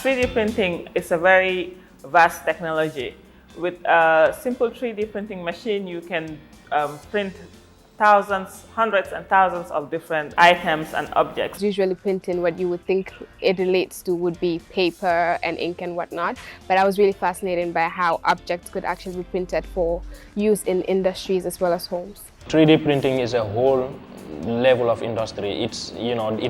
3D printing is a very vast technology. With a simple 3D printing machine, you can print thousands, hundreds and thousands of different items and objects. Usually printing, what you would think it relates to would be paper and ink and whatnot, but I was really fascinated by how objects could actually be printed for use in industries as well as homes. 3D printing is a whole level of industry. It's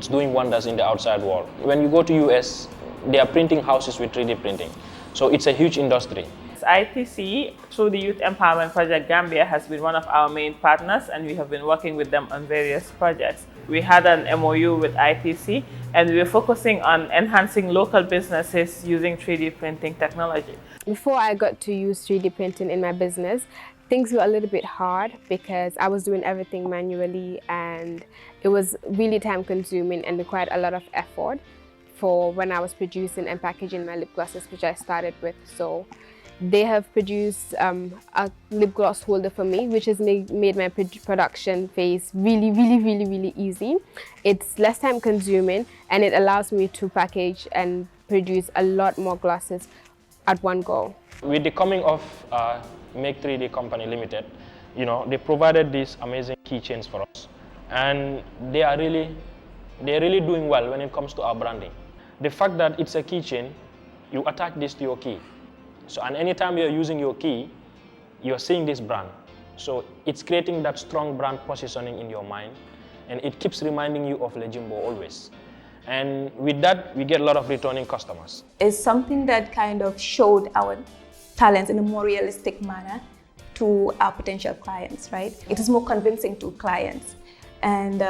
doing wonders in the outside world. When you go to US, they are printing houses with 3D printing. So it's a huge industry. ITC, through the Youth Empowerment Project Gambia, has been one of our main partners, and we have been working with them on various projects. We had an MOU with ITC, and we were focusing on enhancing local businesses using 3D printing technology. Before I got to use 3D printing in my business, things were a little bit hard because I was doing everything manually, and it was really time consuming and required a lot of effort for when I was producing and packaging my lip glosses, which I started with. So they have produced a lip gloss holder for me, which has made my production phase really easy. It's less time consuming, and it allows me to package and produce a lot more glosses at one go. With the coming of Make 3D Company Limited, they provided these amazing keychains for us, and they're really doing well when it comes to our branding. The fact that it's a keychain, you attach this to your key. So, and anytime you're using your key, you're seeing this brand. So it's creating that strong brand positioning in your mind, and it keeps reminding you of LESUM always. And with that, we get a lot of returning customers. It's something that kind of showed our talents in a more realistic manner to our potential clients, right? It is more convincing to clients, and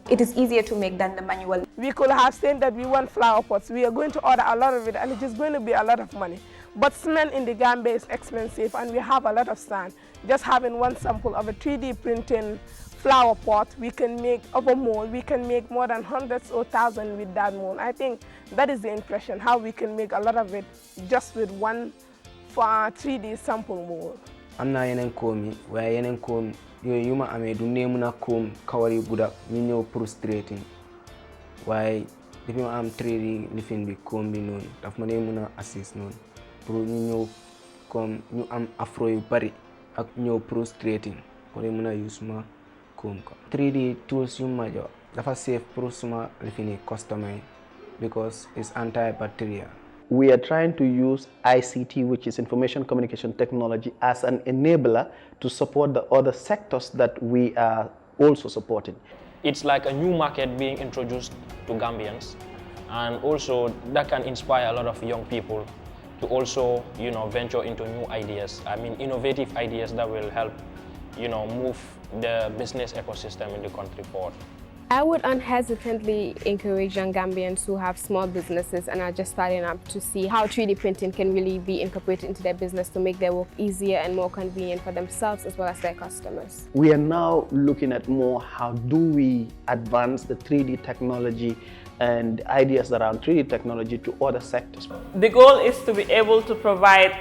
it is easier to make than the manual. We could have said that we want flower pots. We are going to order a lot of it, and it is going to be a lot of money. But cement in the Gambia is expensive, and we have a lot of sand. Just having one sample of a 3D printing flower pot, we can make of a mold. We can make more than hundreds or thousands with that mold. I think that is the impression, how we can make a lot of it just with one 3D sample mold. I'm not yenen komi, where yenen komi, yuma ame du nemuna kom kawari budak, minyo frustrating. Why if I'm 3D lifin bi kom bi non, daf ma nemuna assist non. Pro ñëw comme ñu am afro yu bari ak ñëw frustrating ko lay mëna use ma comme ko 3D tools yu ma jox dafa safe pour suma lifini customer because it's antibacterial. We are trying to use ICT, which is information communication technology, as an enabler to support the other sectors that we are also supporting. It's like a new market being introduced to Gambians, and also that can inspire a lot of young people to also, venture into new ideas. I mean, innovative ideas that will help, move the business ecosystem in the country forward. I would unhesitantly encourage young Gambians who have small businesses and are just starting up to see how 3D printing can really be incorporated into their business to make their work easier and more convenient for themselves as well as their customers. We are now looking at more how do we advance the 3D technology and ideas around 3D technology to other sectors. The goal is to be able to provide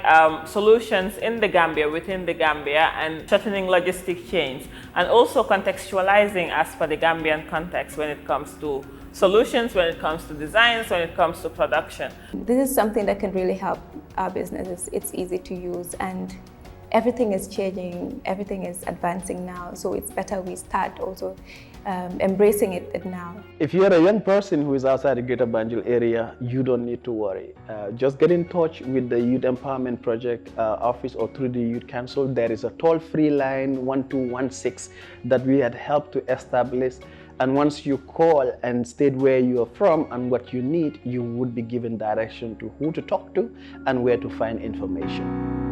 solutions in the Gambia, within the Gambia, and shortening logistic chains, and also contextualizing as per the Gambian context when it comes to solutions, when it comes to designs, when it comes to production. This is something that can really help our businesses. It's easy to use, and everything is changing, everything is advancing now, so it's better we start also embracing it now. If you're a young person who is outside the Greater Banjul area, you don't need to worry. Just get in touch with the Youth Empowerment Project office or through the Youth Council. There is a toll-free line 1216 that we had helped to establish. And once you call and state where you are from and what you need, you would be given direction to who to talk to and where to find information.